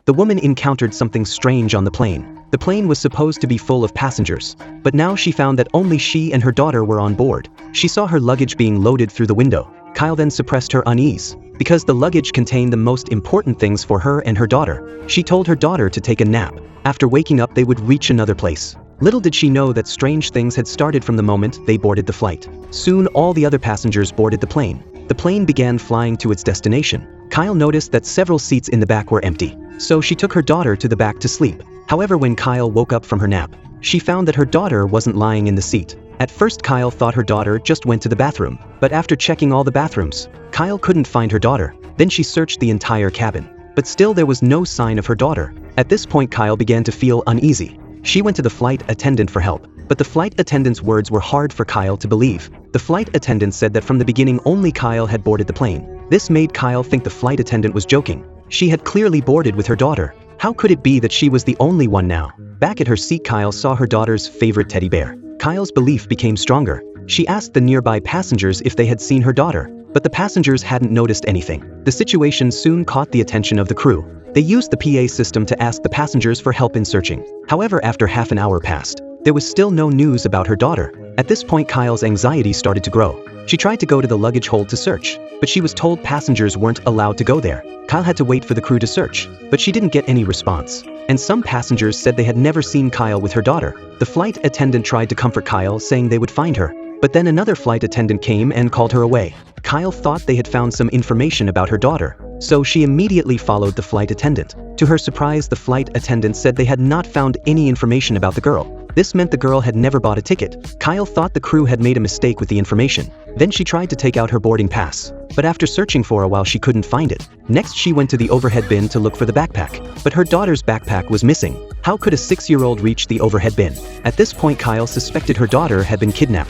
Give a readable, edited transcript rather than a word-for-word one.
the woman encountered something strange on the plane. The plane was supposed to be full of passengers, but now she found that only she and her daughter were on board. She saw her luggage being loaded through the window. Kyle then suppressed her unease, because the luggage contained the most important things for her and her daughter. She told her daughter to take a nap. After waking up, they would reach another place. Little did she know that strange things had started from the moment they boarded the flight. Soon all the other passengers boarded the plane. The plane began flying to its destination. Kyle noticed that several seats in the back were empty, so she took her daughter to the back to sleep. However, when Kyle woke up from her nap, she found that her daughter wasn't lying in the seat. At first, Kyle thought her daughter just went to the bathroom, but after checking all the bathrooms, Kyle couldn't find her daughter. Then she searched the entire cabin, but still there was no sign of her daughter. At this point, Kyle began to feel uneasy. She went to the flight attendant for help, but the flight attendant's words were hard for Kyle to believe. The flight attendant said that from the beginning only Kyle had boarded the plane. This made Kyle think the flight attendant was joking. She had clearly boarded with her daughter. How could it be that she was the only one now? Back at her seat, Kyle saw her daughter's favorite teddy bear. Kyle's belief became stronger. She asked the nearby passengers if they had seen her daughter, but the passengers hadn't noticed anything. The situation soon caught the attention of the crew. They used the PA system to ask the passengers for help in searching. However, after half an hour passed, there was still no news about her daughter. At this point, Kyle's anxiety started to grow. She tried to go to the luggage hold to search, but she was told passengers weren't allowed to go there. Kyle had to wait for the crew to search, but she didn't get any response. And some passengers said they had never seen Kyle with her daughter. The flight attendant tried to comfort Kyle, saying they would find her, but then another flight attendant came and called her away. Kyle thought they had found some information about her daughter, so she immediately followed the flight attendant. To her surprise, the flight attendant said they had not found any information about the girl. This meant the girl had never bought a ticket. Kyle thought the crew had made a mistake with the information. Then she tried to take out her boarding pass, but after searching for a while she couldn't find it. Next, she went to the overhead bin to look for the backpack, but her daughter's backpack was missing. How could a 6-year-old reach the overhead bin? At this point, Kyle suspected her daughter had been kidnapped.